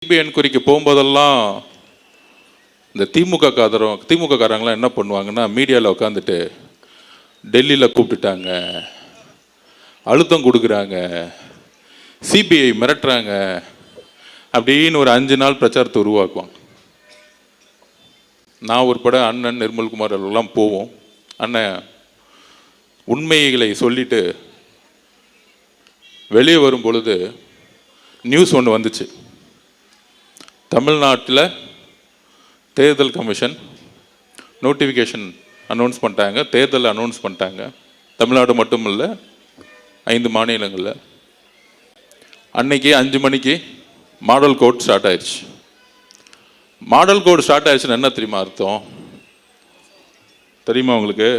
CBI என்கொயரிக்கு போகும்போதெல்லாம் இந்த திமுக காரங்களாம் என்ன பண்ணுவாங்கன்னா, மீடியாவில் உட்காந்துட்டு டெல்லியில் கூப்பிட்டுட்டாங்க, அழுத்தம் கொடுக்குறாங்க, சிபிஐ மிரட்டுறாங்க அப்படின்னு ஒரு 5 நாள் பிரச்சாரத்தை உருவாக்குவாங்க. நான் உட்பட அண்ணன் நிர்மல்குமார் எல்லாம் போவோம். அண்ணன் உண்மைகளை சொல்லிட்டு வெளியே வரும் பொழுது நியூஸ் ஒன்று வந்துச்சு. தமிழ்நாட்டில் தேர்தல் கமிஷன் நோட்டிஃபிகேஷன் அனௌன்ஸ் பண்ணிட்டாங்க, தேர்தல் அனௌன்ஸ் பண்ணிட்டாங்க. தமிழ்நாடு மட்டும் இல்லை, 5 மாநிலங்களில். அன்னைக்கு 5 மணிக்கு மாடல் கோட் ஸ்டார்ட் ஆயிடுச்சு. மாடல் கோட் ஸ்டார்ட் ஆயிடுச்சுன்னு என்ன தெரியுமா அர்த்தம்? தெரியுமா உங்களுக்கு?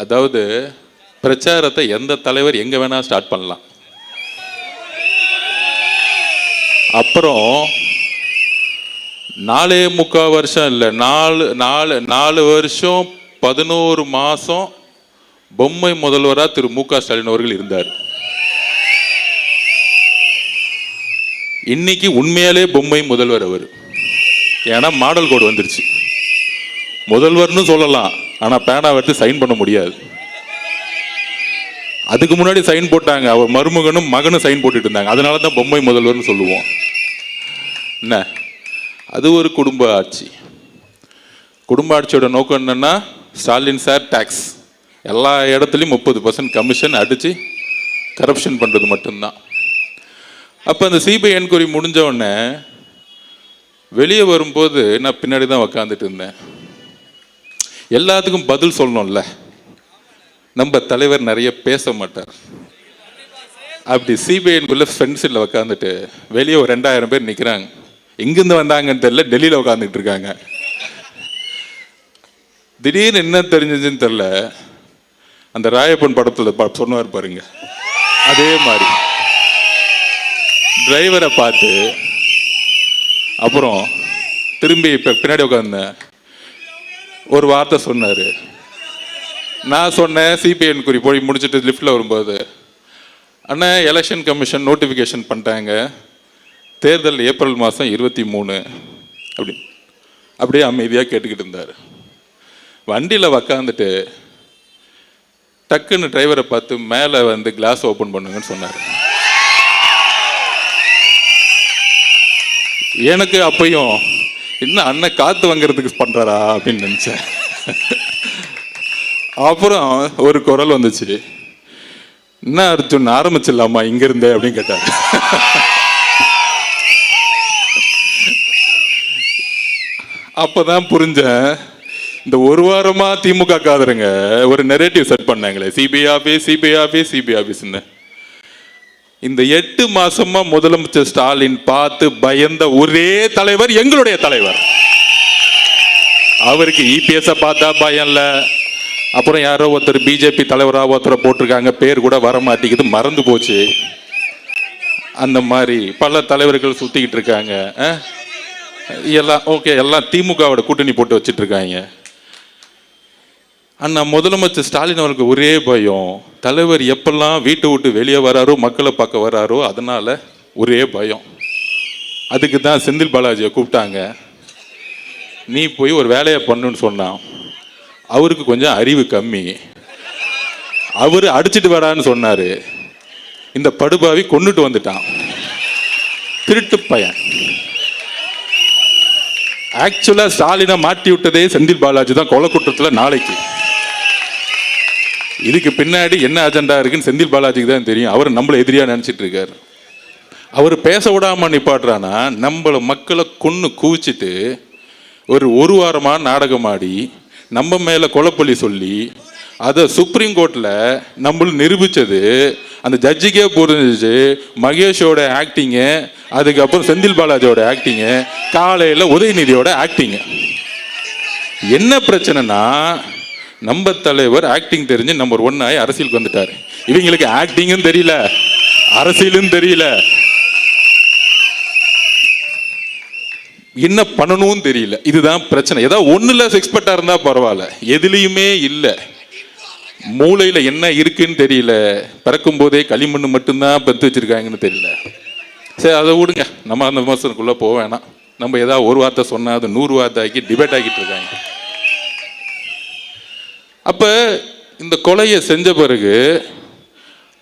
அதாவது பிரச்சாரத்தை எந்த தலைவர் எங்கே வேணால் ஸ்டார்ட் பண்ணலாம். அப்புறம் 4.25 வருஷம் இல்லை, 4 வருஷம் 11 மாதம் பொம்மை முதல்வராக திரு மு.க. ஸ்டாலின் அவர்கள் இருந்தார். இன்னைக்கு உண்மையாலே பொம்மை முதல்வர் அவர். ஏன்னா மாடல் கோடு வந்துருச்சு. முதல்வர்னு சொல்லலாம், ஆனால் பேனாவை எடுத்து சைன் பண்ண முடியாது. அதுக்கு முன்னாடி சைன் போட்டாங்க, அவர் மருமகனும் மகனும் சைன் போட்டுட்டு இருந்தாங்க. அதனால தான் பொம்மை முதல்வர்னு சொல்லுவோம். என்ன, அது ஒரு குடும்ப ஆட்சி. குடும்ப ஆட்சியோட நோக்கம் என்னன்னா, ஸ்டாலின் சார் டாக்ஸ் எல்லா இடத்துலையும் 30% கமிஷன் அடித்து கரப்ஷன் பண்ணுறது மட்டும்தான். அப்போ அந்த சிபிஐ என்கொயரி முடிஞ்ச உடனே வெளியே வரும்போது நான் பின்னாடி தான் உக்காந்துட்டு இருந்தேன். எல்லாத்துக்கும் பதில் சொல்லணும்ல, நம்ம தலைவர் நிறைய பேச மாட்டார். அப்படி சிபிஐ என்கொயரியில் ஃப்ரெண்ட்ஸில் உக்காந்துட்டு வெளியே ஒரு 2000 பேர் நிற்கிறாங்க. எங்கேருந்து வந்தாங்கன்னு தெரியல, டெல்லியில் உட்காந்துட்டு இருக்காங்க. திடீர்னு என்ன தெரிஞ்சதுன்னு தெரில, அந்த ராயப்பன் படத்தில் சொன்னார் பாருங்க, அதே மாதிரி டிரைவரை பார்த்து அப்புறம் திரும்பி இப்போ பின்னாடி உட்காந்தேன். ஒரு வார்த்தை சொன்னார். நான் சொன்னேன், சிபிஐ என்கொயரி போய் முடிச்சுட்டு லிஃப்டில் வரும்போது, அண்ணா எலெக்ஷன் கமிஷன் நோட்டிஃபிகேஷன் பண்ணிட்டாங்க, தேர்தல் ஏப்ரல் மாதம் 23 அப்படியே அமைதியாக கேட்டுக்கிட்டு இருந்தார். வண்டியில் உக்காந்துட்டு டக்குன்னு டிரைவரை பார்த்து மேலே வந்து கிளாஸ் ஓப்பன் பண்ணுங்கன்னு சொன்னார். எனக்கு அப்பையும் இன்னும் அண்ணன் காற்று வாங்கிறதுக்கு பண்ணுறாரா அப்படின்னு நினச்சேன். அப்புறம் ஒரு குரல் வந்துச்சு, என்ன அர்ஜுன் ஆரம்பிச்சிடலாமா இங்கிருந்தே அப்படின்னு கேட்டார். அப்போதான் புரிஞ்சேன், இந்த ஒரு வாரமா திமுக காதருங்க ஒரு நெரேட்டிவ் செட் பண்ணாங்களே, CBI office CBI office CBI ஆஃபீஸ்ன்னு. இந்த 8 மாசமா முதலமைச்சர் ஸ்டாலின் பார்த்து பயந்த ஒரே தலைவர் எங்களுடைய தலைவர். அவருக்கு இபிஎஸ் பார்த்தா பயம் இல்லை. அப்புறம் யாரோ ஒருத்தர் பிஜேபி தலைவராக ஒருத்தரை போட்டிருக்காங்க, பேர் கூட வர மாட்டேங்குது, மறந்து போச்சு. அந்த மாதிரி பல தலைவர்கள் சுத்திக்கிட்டு இருக்காங்க. எல்லாம் ஓகே, எல்லாம் திமுகவோட கூட்டணி போட்டு வச்சுட்டு இருக்காங்க. அண்ணா முதலமைச்சர் ஸ்டாலின் அவருக்கு ஒரே பயம், தலைவர் எப்பெல்லாம் வீட்டை விட்டு வெளியே வராரோ, மக்களை பார்க்க வராரோ, அதனால ஒரே பயம். அதுக்கு தான் செந்தில் பாலாஜியை கூப்பிட்டாங்க. நீ போய் ஒரு வேலையை பண்ணுன்னு சொன்னான். அவருக்கு கொஞ்சம் அறிவு கம்மி, அவர் அடிச்சுட்டு வரான்னு சொன்னார். இந்த படுபாவி கொண்டுட்டு வந்துட்டான், திருட்டு பையன். ஆக்சுவலா ஸ்டாலினை மாட்டி விட்டதே செந்தில் பாலாஜி தான் கொலை குற்றத்தில். நாளைக்கு இதுக்கு பின்னாடி என்ன அஜெண்டா இருக்குன்னு செந்தில் பாலாஜிக்கு தான் தெரியும். அவர் நம்மளை எதிரியா நினைச்சிட்டு இருக்காரு. அவர் பேச விடாம நிப்பாட்டுறானா, நம்மள மக்களை கொன்னு குவிச்சிட்டு ஒரு வாரமா நாடகம் ஆடி நம்ம மேல கொலைப்பள்ளி சொல்லி அதை சுப்ரீம் கோர்ட்ல நம்மளும் நிரூபிச்சது. அந்த ஜட்ஜிக்கே புரிஞ்சிச்சு மகேஷோட ஆக்டிங்கு, அதுக்கப்புறம் செந்தில் பாலாஜியோட ஆக்டிங்கு, காலையில் உதயநிதியோட ஆக்டிங்கு. என்ன பிரச்சனைனா, நம்ம தலைவர் ஆக்டிங் தெரிஞ்சு நம்பர் 1 ஆகி அரசியலுக்கு வந்துட்டார். இவங்களுக்கு ஆக்டிங்கும் தெரியல, அரசியலும் தெரியல, என்ன பண்ணணும் தெரியல. இதுதான் பிரச்சனை. ஏதாவது ஒண்ணுல எக்ஸ்பர்ட்டா இருந்தா பரவாயில்ல, எதுலையுமே இல்லை. மூளையில என்ன இருக்குன்னு தெரியல, பிறக்கும் போதே களிமண் மட்டும்தான் பெற்று வச்சிருக்காங்கன்னு தெரியல. சரி அதை விடுங்க, நம்ம அந்த விமர்சனக்குள்ளே போக வேணாம். நம்ம ஏதாவது ஒரு வார்த்தை சொன்னால் அது 100 வார்த்தை ஆக்கி டிபேட் ஆக்கிட்டு இருக்காங்க. அப்போ இந்த கொலையை செஞ்ச பிறகு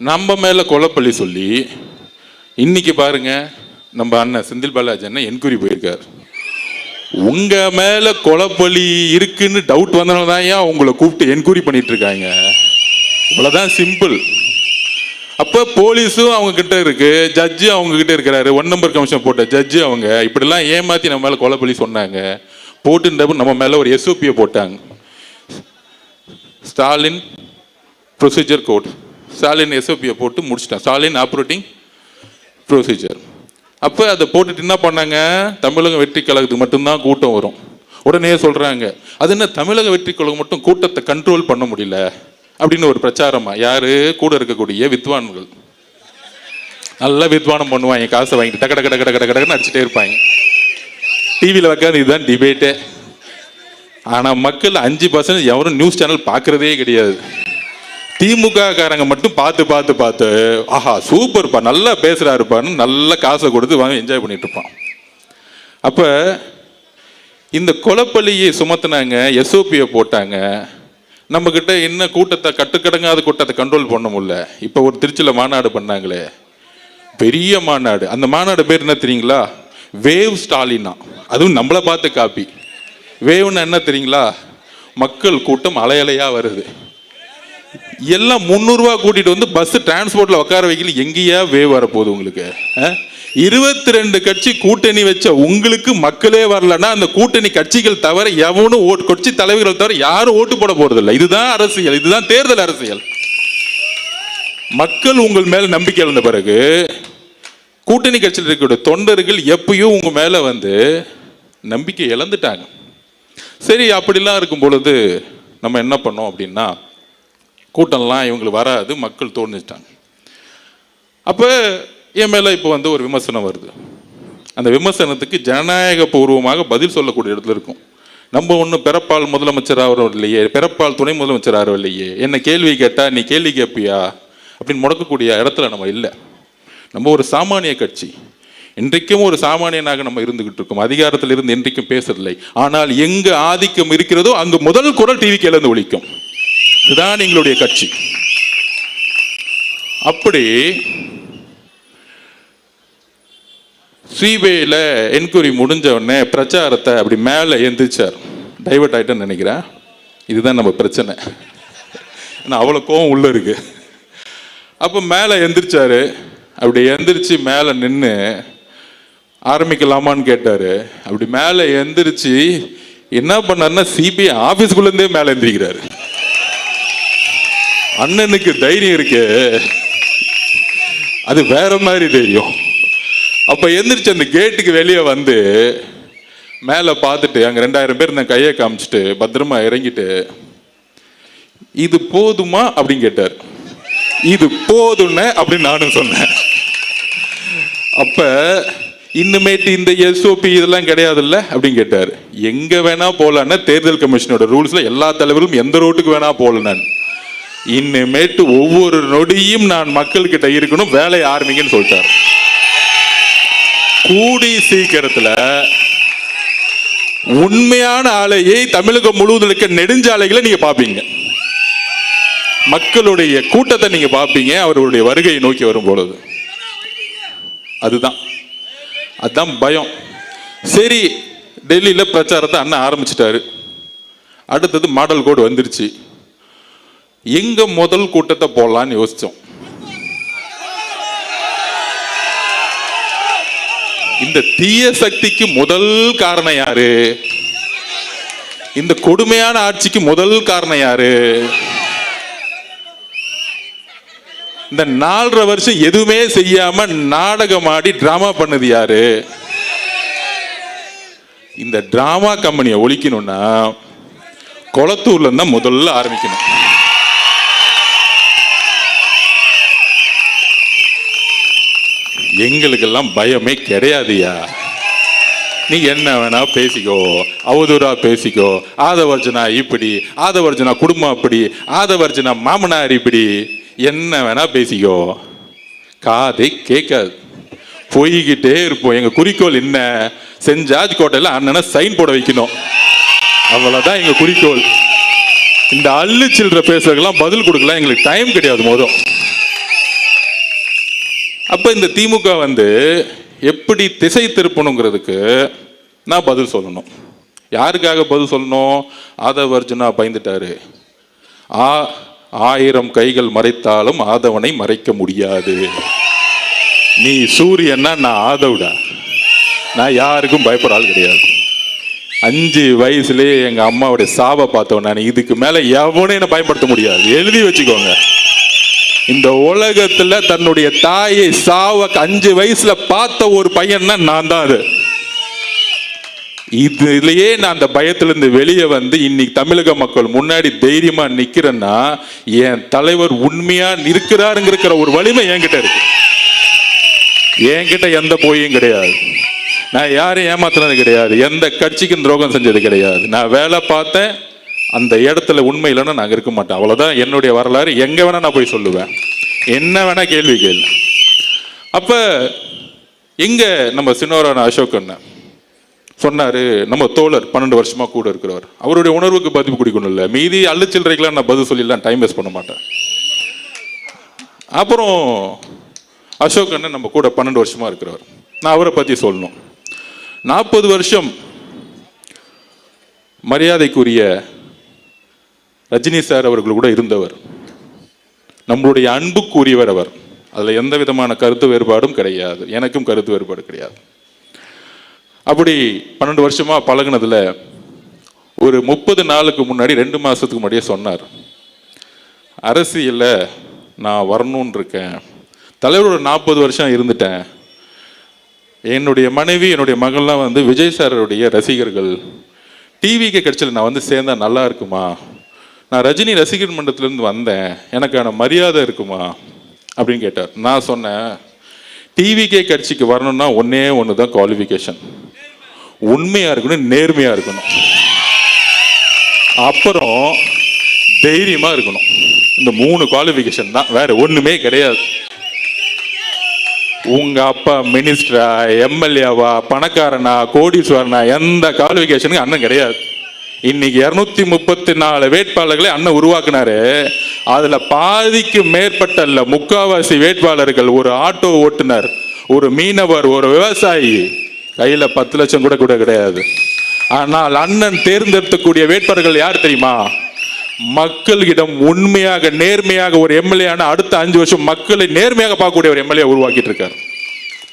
நம்ம மேலே கொலைப்பள்ளி சொல்லி இன்னைக்கு பாருங்க, நம்ம அண்ணன் செந்தில் பாலாஜி அண்ணன் என்கொயரி போயிருக்காரு. உங்க மேல கொலைப்பள்ளி இருக்குன்னு டவுட் வந்தனால தான் ஏன் உங்களை கூப்பிட்டு என்கொயரி பண்ணிட்டு இருக்காங்க. இவ்வளவுதான் சிம்பிள். அப்ப போலீஸும் அவங்க கிட்ட இருக்கு, ஜட்ஜு அவங்க கிட்ட இருக்கிறாரு. 1 நம்பர் கமிஷன் போட்ட ஜட்ஜு அவங்க இப்படிலாம் ஏமாத்தி நம்ம மேல கொலைப்பள்ளி சொன்னாங்க. போட்டு நம்ம மேல ஒரு SOP போட்டாங்க, Stalin procedure code. Stalin SOP போட்டு முடிச்சிட்டான், ஸ்டாலின் ஆப்ரேட்டிங் ப்ரொசீஜர். அப்போ அதை போட்டுட்டு என்ன பண்ணாங்க, தமிழக வெற்றி கழகத்துக்கு மட்டும்தான் கூட்டம் வரும். உடனே சொல்றாங்க, அது என்ன தமிழக வெற்றி கழகம் மட்டும் கூட்டத்தை கண்ட்ரோல் பண்ண முடியல அப்படின்னு ஒரு பிரச்சாரமா. யாரு கூட இருக்கக்கூடிய வித்வான்கள், நல்லா வித்வானம் பண்ணுவாங்க, காசை வாங்கிட்டு டக்க டக்க டக்க டக்க டக்குன்னு அடிச்சுட்டே இருப்பாங்க. டிவியில் வைக்காது, இதுதான் டிபேட்டே. ஆனால் மக்கள் 5% எவரும் நியூஸ் சேனல் பார்க்கறதே கிடையாது. திமுக காரங்க மட்டும் பார்த்து பார்த்து பார்த்து ஆஹா சூப்பர்ப்பா நல்லா பேசுறாருப்பான்னு நல்ல காசை கொடுத்து வாங்கி என்ஜாய் பண்ணிட்டு இருப்பான். அப்போ இந்த கொலைப்பள்ளியை சுமத்தினாங்க, SOP போட்டாங்க. நம்ம கிட்ட என்ன கூட்டத்தை கட்டுக்கடங்காத கூட்டத்தை கண்ட்ரோல் பண்ண முடியல. இப்போ ஒரு திருச்சியில் மாநாடு பண்ணாங்களே, பெரிய மாநாடு. அந்த மாநாடு பேர் என்ன தெரியுங்களா? வேவ் ஸ்டாலினா. அதுவும் நம்மளை பார்த்து காப்பி. வேவ்னா என்ன தெரியுங்களா? மக்கள் கூட்டம் அலையலையா வருது. எல்லாம் 300 ரூபா கூட்டிட்டு வந்து பஸ் டிரான்ஸ்போர்ட்ல உட்கார வைக்கல. எங்கேயா வேவ் வரப்போகுது உங்களுக்கு? 22 கட்சி கூட்டணி வச்ச உங்களுக்கு மக்களே வரலன்னா அந்த கூட்டணி கட்சிகள் தவிர எவனும் கட்சி தலைவர்கள் தவிர யாரும் ஓட்டு போட போறதில்லை. இதுதான் அரசியல், இதுதான் தேர்தல் அரசியல். மக்கள் உங்கள் மேல நம்பிக்கை இழந்த பிறகு கூட்டணி கட்சியில் இருக்கிற தொண்டர்கள் எப்பயும் உங்க மேல வந்து நம்பிக்கை இழந்துட்டாங்க. சரி, அப்படிலாம் இருக்கும் பொழுது நம்ம என்ன பண்ணோம் அப்படின்னா, கூட்டம்லாம் இவங்களுக்கு வராது, மக்கள் தோணிச்சிட்டாங்க. அப்போ என் மேலே இப்போ வந்து ஒரு விமர்சனம் வருது. அந்த விமர்சனத்துக்கு ஜனநாயக பூர்வமாக பதில் சொல்லக்கூடிய இடத்துல இருக்கும். நம்ம ஒன்றும் பிறப்பால் முதலமைச்சர் ஆகிறோம் இல்லையே, பிறப்பால் துணை முதலமைச்சர் ஆகிறோம் இல்லையே, என்ன கேள்வி கேட்டால் நீ கேள்வி கேட்பியா அப்படின்னு முடக்கக்கூடிய இடத்துல நம்ம இல்லை. நம்ம ஒரு சாமானிய கட்சி, இன்றைக்கும் ஒரு சாமானியனாக நம்ம இருந்துகிட்டு இருக்கோம். அதிகாரத்தில் இருந்து இன்றைக்கும் பேசுறதில்லை. ஆனால் எங்கு ஆதிக்கம் இருக்கிறதோ அங்கு முதல் குரல் டிவி கேளந்து ஒலிக்கும். இதுதான் எங்களுடைய கட்சி. அப்படி சிபிஐல என்கொயரி முடிஞ்ச உடனே பிரச்சாரத்தை அப்படி மேலே எந்திரிச்சார். டைவர்ட் ஆயிட்டேன்னு நினைக்கிறேன். இதுதான் நம்ம பிரச்சனை. ஏன்னா அவ்வளோ கோவம் உள்ள இருக்கு. அப்போ மேலே எந்திரிச்சாரு. அப்படி எந்திரிச்சு மேலே நின்று ஆரம்பிக்கலாமான்னு கேட்டாரு. அப்படி மேலே எந்திரிச்சு என்ன பண்ணாருன்னா, சிபிஐ ஆபீஸ்குள்ளேருந்தே மேலே எந்திரிக்கிறாரு. அண்ணனுக்கு தைரியம் இருக்கு, அது வேற மாதிரி தெரியும். அப்ப எந்திரிச்சு அந்த கேட்டுக்கு வெளியே வந்து மேல பார்த்துட்டு அங்க 2000 பேர் நான் கையை காமிச்சிட்டு பத்திரமா இறங்கிட்டு, இது போதுமா அப்படின்னு கேட்டார். இது போதும்னு அப்படின்னு நானும் சொன்னேன். அப்ப இன்னுமேட்டு இந்த SOP இதெல்லாம் கிடையாதுல்ல அப்படின்னு கேட்டார். எங்க வேணா போலான்னு தேர்தல் கமிஷனோட ரூல்ஸ்ல எல்லா தலைவரும் எந்த ரோட்டுக்கு வேணா போல. நான் இனிமேட்டு ஒவ்வொரு நொடியும் நான் மக்கள் கிட்ட இருக்கணும், வேலையை ஆரம்பிங்கன்னு சொல்லிட்டார். கூடி சீக்கிரத்துல உண்மையான ஆலையை தமிழகம் முழுவதும் இருக்க நெடுஞ்சாலைகளை நீங்க பாப்பீங்க. மக்களுடைய கூட்டத்தை நீங்க பாப்பீங்க அவருடைய வருகையை நோக்கி வரும் பொழுது. அதுதான் பயம். சரி, டெல்லியில பிரச்சாரத்தை அண்ணன் ஆரம்பிச்சிட்டாரு. அடுத்தது மாடல் கோடு வந்துருச்சு. எங்க முதல் கூட்டத்தை போடலான்னு யோசிச்சோம். இந்த தீய சக்திக்கு முதல் காரணம் யாரு? இந்த கொடுமையான ஆட்சிக்கு முதல் காரணம் யாரு? இந்த 4.5 வருஷம் எதுவுமே செய்யாம நாடகமாடி டிராமா பண்ணது யாரு? இந்த டிராமா கம்பெனியை ஒழிக்கணும்னா கொளத்தூர்ல இருந்தா முதல்ல ஆரம்பிக்கணும். எங்களுக்கெல்லாம் பயமே கிடையாதுயா. நீ என்ன வேணா பேசிக்கோ, அவதூறா பேசிக்கோ. ஆதவர்ஜனா இப்படி, ஆதவர்ஜனா குடும்பம் அப்படி, ஆதவர்ஜனா மாமனார் இப்படி, என்ன வேணா பேசிக்கோ. காதை கேட்காது. போய்கிட்டே இருப்போம். எங்க குறிக்கோள் என்ன? சென்ட் ஜார்ஜ் கோட்டையில் அண்ணனை சைன் போட வைக்கணும், அவ்வளவுதான் எங்க குறிக்கோள். இந்த அள்ளு சில்லற பேசுறதுக்கெல்லாம் பதில் கொடுக்கலாம் எங்களுக்கு டைம் கிடையாது மொதல். அப்ப இந்த திமுக எப்படி திசை திருப்பணுங்கிறதுக்கு நான் பதில் சொல்லணும். யாருக்காக பதில் சொல்லணும்? ஆதவர்ஜுனா பயந்துட்டாரு. 1000 கைகள் மறைத்தாலும் ஆதவனை மறைக்க முடியாது. நீ சூரியன்னா நான் ஆதவுடா, நான் யாருக்கும் பயப்பட ஆள் கிடையாது. 5 வயசுலேயே எங்க அம்மாவுடைய சாவை பார்த்தவன் நான். இதுக்கு மேல எவனும் என்ன பயன்படுத்த முடியாது, எழுதி வச்சுக்கோங்க. இந்த உலகத்துல தன்னுடைய தாயை சாவ 5 வயசுல பார்த்த ஒரு பையன்னா நான் தான். அது இதுலயே நான் அந்த பயத்திலிருந்து வெளியே இன்னைக்கு தமிழக மக்கள் முன்னாடி தைரியமா நிக்கிறேன்னா என் தலைவர் உண்மையா இருக்கிறாருங்கிற ஒரு வலிமை என்கிட்ட இருக்கு. என்கிட்ட எந்த போயும் கிடையாது. நான் யாரையும் ஏமாத்தினது கிடையாது, எந்த கட்சிக்கும் துரோகம் செஞ்சது கிடையாது. நான் வேலை பார்த்தேன், அந்த இடத்துல உண்மை இல்லைன்னா நாங்கள் இருக்க மாட்டேன். அவ்வளோதான் என்னுடைய வரலாறு. எங்கே வேணா நான் போய் சொல்லுவேன், என்ன வேணா கேள்வி கேள்வி. அப்போ எங்கே நம்ம சின்னவரான அசோக் அண்ணன் சொன்னார், நம்ம தோழர் 12 வருஷமா கூட இருக்கிறவர், அவருடைய உணர்வுக்கு பதிவு கொடுக்கணும் இல்லை, மீதி அள்ளுச்சில்லறைக்கெல்லாம் நான் பதில் சொல்லிடலாம், டைம் வேஸ்ட் பண்ண மாட்டேன். அப்புறம் அசோக் அண்ணன் நம்ம கூட 12 வருஷமா இருக்கிறவர், நான் அவரை பற்றி சொல்லணும். 40 வருஷம் மரியாதைக்குரிய ரஜினி சார் அவர்கள் கூட இருந்தவர், நம்மளுடைய அன்புக்குரியவர் அவர். அதில் எந்த விதமான கருத்து வேறுபாடும் கிடையாது, எனக்கும் கருத்து வேறுபாடு கிடையாது. அப்படி 12 வருஷமா பழகினதுல ஒரு 30 நாளுக்கு முன்னாடி 2 மாசத்துக்கு முன்னாடியே சொன்னார், அரசியல்ல நான் வரணும்னு இருக்கேன், தலைவரோட 40 வருஷம் இருந்துட்டேன், என்னுடைய மனைவி என்னுடைய மகள்லாம் விஜய் சாருடைய ரசிகர்கள், டிவிக்கு கட்சியில் நான் சேர்ந்தா நல்லா இருக்குமா, நான் ரஜினி ரசிகர் மன்றத்திலேருந்து வந்தேன், எனக்கான மரியாதை இருக்குமா அப்படின்னு கேட்டார். நான் சொன்னேன், டிவிகே கட்சிக்கு வரணும்னா ஒன்னே ஒன்று தான் குவாலிஃபிகேஷன், உண்மையாக இருக்கணும், நேர்மையாக இருக்கணும், அப்புறம் தைரியமாக இருக்கணும். இந்த 3 குவாலிஃபிகேஷன் தான், வேற ஒன்றுமே கிடையாது. உங்க அப்பா மினிஸ்டரா, எம்எல்ஏவா, பணக்காரனா, கோடீஸ்வரனா, எந்த குவாலிஃபிகேஷனுக்கு அண்ணன் கிடையாது. இன்னைக்கு 234 வேட்பாளர்களை அண்ணன் உருவாக்குனாரு. அதுல பாதிக்கு மேற்பட்ட இல்ல, முக்காவாசி வேட்பாளர்கள் ஒரு ஆட்டோ ஓட்டுநர், ஒரு மீனவர், ஒரு விவசாயி, கையில 10 லட்சம் கூட கிடையாது. ஆனால் அண்ணன் தேர்ந்தெடுக்கக்கூடிய வேட்பாளர்கள் யார் தெரியுமா? மக்களிடம் உண்மையாக நேர்மையாக ஒரு எம்எல்ஏ ஆன அடுத்த 5 வருஷம் மக்களை நேர்மையாக பார்க்கக்கூடிய ஒரு எம்எல்ஏ உருவாக்கிட்டு இருக்காரு.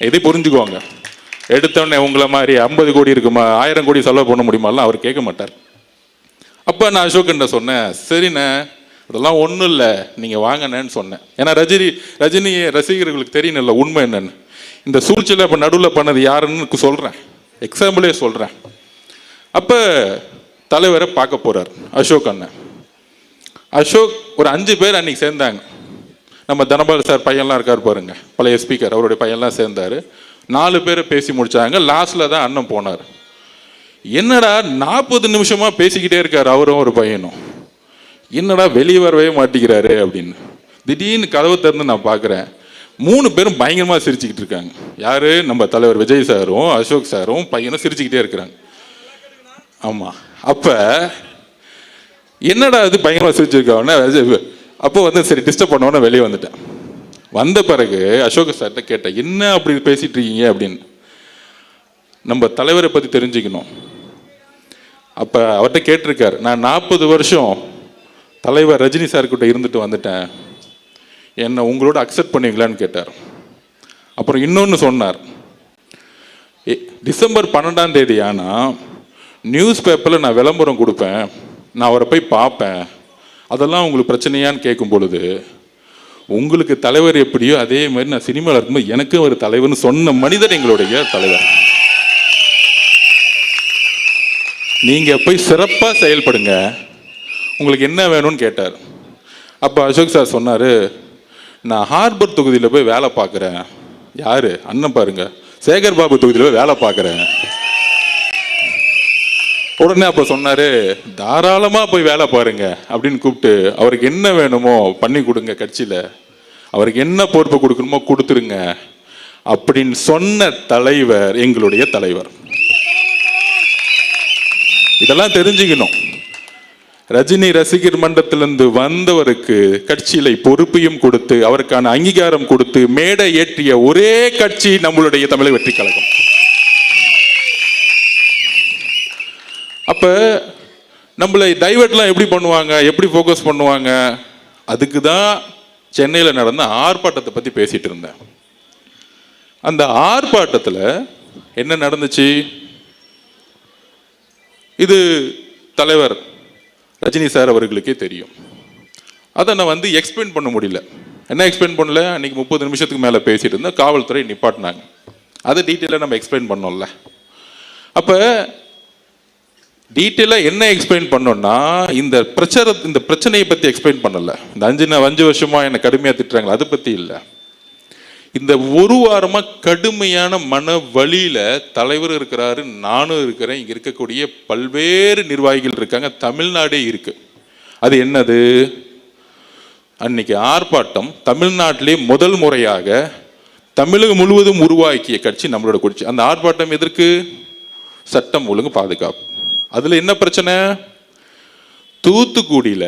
இதை புரிஞ்சுக்குவாங்க. எடுத்தோடனே உங்களை மாதிரி 50 கோடி இருக்குமா, 1000 கோடி செலவு பண்ண முடியுமாலாம் அவர் கேட்க மாட்டார். அப்போ நான் அசோக் சொன்னேன், சரிண்ணே அதெல்லாம் ஒன்றும் இல்லை, நீங்கள் வாங்கண்ணேன்னு சொன்னேன். ஏன்னா ரஜினி ரசிகர்களுக்கு தெரியணும்ல உண்மை என்னன்னு. இந்த சூழ்ச்சியில் இப்போ நடுவில் பண்ணது யாருன்னு சொல்கிறேன், எக்ஸாம்பிளே சொல்கிறேன். அப்போ தலைவரை பார்க்க போகிறார் அசோக் அண்ணன். அசோக் ஒரு 5 பேர் அன்னைக்கு சேர்ந்தாங்க. நம்ம தனபால் சார் பையன்லாம் இருக்கார் பாருங்க, பழைய ஸ்பீக்கர், அவருடைய பையன்லாம் சேர்ந்தார். 4 பேரை பேசி முடிச்சாங்க. லாஸ்ட்டில் தான் அண்ணன் போனார். என்னடா 40 நிமிஷமா பேசிக்கிட்டே இருக்கார் அவரும் ஒரு பையனும், என்னடா வெளியே வரவே மாட்டேங்கிறாரு அப்படின்னு. திடீர்னு கதவை திறந்து நான் பார்க்குறேன், 3 பேரும் பயங்கரமாக சிரிச்சுக்கிட்டு இருக்காங்க. யாரு? நம்ம தலைவர் விஜய் சாரும் அசோக் சாரும் பையனும் சிரிச்சுக்கிட்டே இருக்கிறாங்க. ஆமாம். அப்போ என்னடா இது பயங்கரமாக சிரிச்சிருக்காங்க. அப்போ சரி டிஸ்டர்ப் பண்ணோன்னு வெளியே வந்துட்டேன். வந்த பிறகு அசோக் சார்கிட்ட கேட்டேன், என்ன அப்படி பேசிட்டு இருக்கீங்க அப்படின்னு. நம்ம தலைவரை பற்றி தெரிஞ்சுக்கணும். அப்போ அவர்கிட்ட கேட்டிருக்கார், நான் 40 வருஷம் தலைவர் ரஜினி சார்கிட்ட இருந்துட்டு வந்துட்டேன், என்னை உங்களோட அக்செப்ட் பண்ணுவீங்களான்னு கேட்டார். அப்புறம் இன்னொன்று சொன்னார், டிசம்பர் 12ஆம் தேதி ஆனால் நியூஸ் பேப்பரில் நான் விளம்பரம் கொடுப்பேன், நான் அவரை போய் பார்ப்பேன், அதெல்லாம் உங்களுக்கு பிரச்சனையான்னு கேட்கும் பொழுது, உங்களுக்கு தலைவர் எப்படியோ அதே மாதிரி நான் சினிமாவில் இருக்கும்போது எனக்கும் ஒரு தலைவர்னு சொன்ன மனிதர் எங்களுடைய தலைவர். நீங்கள் போய் சிறப்பாக செயல்படுங்க, உங்களுக்கு என்ன வேணும்னு கேட்டார். அப்போ அசோக் சார் சொன்னார், நான் ஹார்பர் தொகுதியில் போய் வேலை பார்க்குறேன். யார்? அண்ணன் பாருங்க, சேகர் பாபு தொகுதியில் போய் வேலை பார்க்குறேன். உடனே அப்போ சொன்னார், தாராளமாக போய் வேலை பாருங்க அப்படின்னு கூப்பிட்டு, அவருக்கு என்ன வேணுமோ பண்ணி கொடுங்க, கட்சியில் அவருக்கு என்ன பொறுப்பு கொடுக்கணுமோ கொடுத்துருங்க, அப்படின்னு சொன்ன தலைவர் எங்களுடைய தலைவர். இதெல்லாம் தெரிஞ்சுக்கணும். ரஜினி ரசிகர் மன்றத்திலிருந்து வந்தவருக்கு கட்சியில பொறுப்பையும் கொடுத்து அவருக்கான அங்கீகாரம் கொடுத்து மேடை ஏற்றிய ஒரே கட்சி நம்மளுடைய தமிழக வெற்றி கழகம். அப்ப நம்மளை டைவர்ட்லாம் எப்படி பண்ணுவாங்க, எப்படி ஃபோக்கஸ் பண்ணுவாங்க? அதுக்கு தான் சென்னையில் நடந்த ஆர்ப்பாட்டத்தை பற்றி பேசிட்டு இருந்தேன். அந்த ஆர்ப்பாட்டத்தில் என்ன நடந்துச்சு? இது தலைவர் ரஜினி சார் அவர்களுக்கே தெரியும். அதை நான் எக்ஸ்பிளைன் பண்ண முடியல. என்ன எக்ஸ்பிளைன் பண்ணல? அன்னைக்கு 30 நிமிஷத்துக்கு மேலே பேசிட்டு இருந்தேன். காவல்துறை நிப்பாட்டினாங்க. அதை டீட்டெயிலாக நம்ம எக்ஸ்பிளைன் பண்ணோம்ல. அப்போ டீட்டெயிலாக என்ன எக்ஸ்பிளைன் பண்ணோம்னா, இந்த பிரச்சனையை பற்றி எக்ஸ்பிளைன் பண்ணலை. இந்த 5 வருஷமா என்னை கடுமையாக திட்டுறாங்களா, அதை பற்றி இல்லை. இந்த ஒரு வாரமாக கடுமையான மன வழியில தலைவர் இருக்கிறாரு, நானும் இருக்கிறேன், இங்கே இருக்கக்கூடிய பல்வேறு நிர்வாகிகள் இருக்காங்க, தமிழ்நாடே இருக்கு. அது என்னது? அன்னைக்கு ஆர்ப்பாட்டம் தமிழ்நாட்டிலே முதல் முறையாக தமிழகம் முழுவதும் உருவாக்கிய கட்சி நம்மளோட கட்சி. அந்த ஆர்ப்பாட்டம் எதற்கு? சட்டம் ஒழுங்கு பாதுகாப்பு. அதுல என்ன பிரச்சனை? தூத்துக்குடியில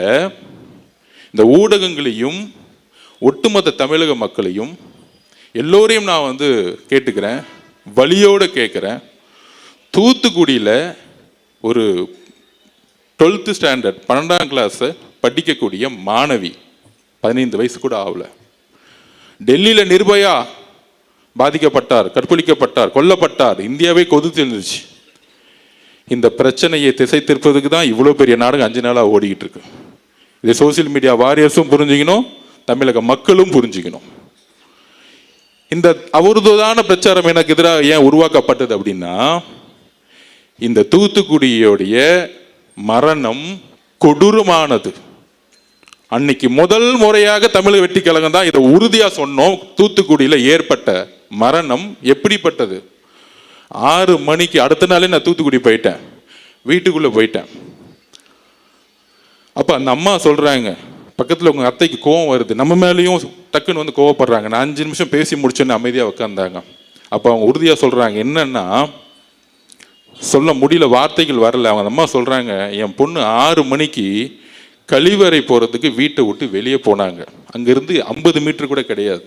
இந்த ஊடகங்களையும் ஒட்டுமொத்த தமிழக மக்களையும் எல்லோரையும் நான் கேட்டுக்கிறேன், வலியோடு கேட்குறேன். தூத்துக்குடியில் ஒரு 12th ஸ்டாண்டர்ட் 12ஆம் கிளாஸ் படிக்கக்கூடிய மாணவி, 15 வயசு கூட ஆகல, டெல்லியில் நிர்பயா பாதிக்கப்பட்டார், கற்பழிக்கப்பட்டார், கொல்லப்பட்டார், இந்தியாவே கொதித்து இருந்துச்சு. இந்த பிரச்சனையை திசை திருப்பதுக்கு தான் இவ்வளோ பெரிய நாடகம் 5 நாளாக ஓடிக்கிட்டு இருக்கு. இதை சோசியல் மீடியா வாரியர்ஸும் புரிஞ்சுக்கணும், தமிழக மக்களும் புரிஞ்சுக்கணும். இந்த அவதூறான பிரச்சாரம் எனக்கு எதிராக ஏன் உருவாக்கப்பட்டது அப்படின்னா, இந்த தூத்துக்குடியோடைய மரணம் கொடூரமானது. அன்னைக்கு முதல் முறையாக தமிழக வெற்றி கழகம் தான் இதை உறுதியா சொன்னோம். தூத்துக்குடியில ஏற்பட்ட மரணம் எப்படிப்பட்டது? 6 மணிக்கு அடுத்த நாளே நான் தூத்துக்குடி போயிட்டேன், வீட்டுக்குள்ள போயிட்டேன். அப்ப அந்த அம்மா சொல்றாங்க, பக்கத்தில் உங்கள் அத்தைக்கு கோவம் வருது, நம்ம மேலேயும் டக்குன்னு கோவப்படுறாங்க. நான் 5 நிமிஷம் பேசி முடிச்சோன்னு அமைதியாக உட்காந்தாங்க. அப்போ அவங்க உறுதியாக சொல்கிறாங்க, என்னன்னா சொல்ல முடியல, வார்த்தைகள் வரல. அவங்க அம்மா சொல்கிறாங்க, என் பொண்ணு 6 மணிக்கு கழிவறை போகிறதுக்கு வீட்டை விட்டு வெளியே போனாங்க. அங்கேருந்து 50 மீட்டர் கூட கிடையாது.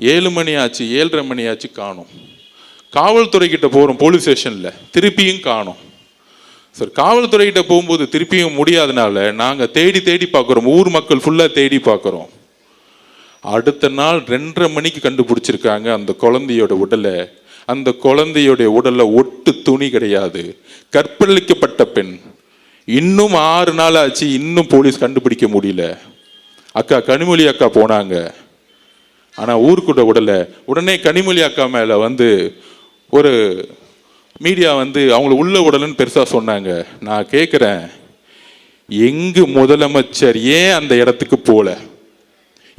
7 மணி ஆச்சு, 7:30 மணி ஆச்சு, காணோம். காவல்துறைக்கிட்ட போகிறோம், போலீஸ் ஸ்டேஷனில், திருப்பியும் காணோம். சார், காவல்துறைகிட்ட போகும்போது திருப்பியும் முடியாதனால நாங்கள் தேடி தேடி பார்க்குறோம், ஊர் மக்கள் ஃபுல்லாக தேடி பார்க்குறோம். அடுத்த நாள் 2:30 மணிக்கு கண்டுபிடிச்சிருக்காங்க அந்த குழந்தையோட உடலை. அந்த குழந்தையோடைய உடல்ல ஒட்டு துணி கிடையாது, கற்பழிக்கப்பட்ட பெண். இன்னும் 6 நாள் ஆச்சு, இன்னும் போலீஸ் கண்டுபிடிக்க முடியல. அக்கா கனிமொழி அக்கா போனாங்க, ஆனால் ஊருக்குள்ள உடலை. உடனே கனிமொழி அக்கா மேலே ஒரு மீடியா அவங்கள உள்ள உடலுன்னு பெருசா சொன்னாங்க. நான் கேட்கிறேன், எங்கு முதலமைச்சர் ஏன் அந்த இடத்துக்கு போல?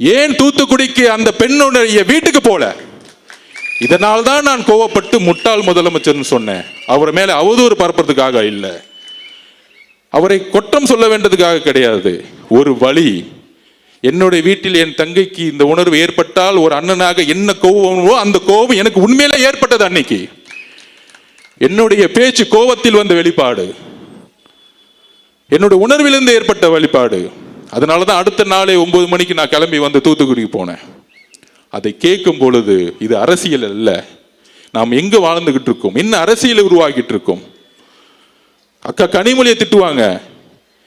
ஏன் தூத்துக்குடிக்கு அந்த பெண்ணுடைய வீட்டுக்கு போல? இதனால்தான் நான் கோவப்பட்டு முட்டாள் முதலமைச்சர்னு சொன்னேன். அவர் மேல அவதூறு பரப்புறதுக்காக இல்லை, அவரை குற்றம் சொல்ல வேண்டதுக்காக கிடையாது. ஒரு வழி, என்னுடைய வீட்டில் என் தங்கைக்கு இந்த உணர்வு ஏற்பட்டால் ஒரு அண்ணனாக என்ன கோவமோ அந்த கோபம் எனக்கு உண்மையிலே ஏற்பட்டது. அன்னைக்கு என்னுடைய பேச்சு கோபத்தில் வந்த வெளிப்பாடு, என்னுடைய உணர்விலிருந்து ஏற்பட்ட வெளிப்பாடு. அதனாலதான் அடுத்த நாளே 9 மணிக்கு நான் கிளம்பி தூத்துக்குடிக்கு போனேன். அதை கேட்கும் பொழுது இது அரசியல் அல்ல, நாம் எங்க வாழ்ந்துகிட்டு இருக்கோம், என்ன அரசியலை உருவாக்கிட்டு இருக்கோம். அக்கா கனிமொழியை திட்டுவாங்க,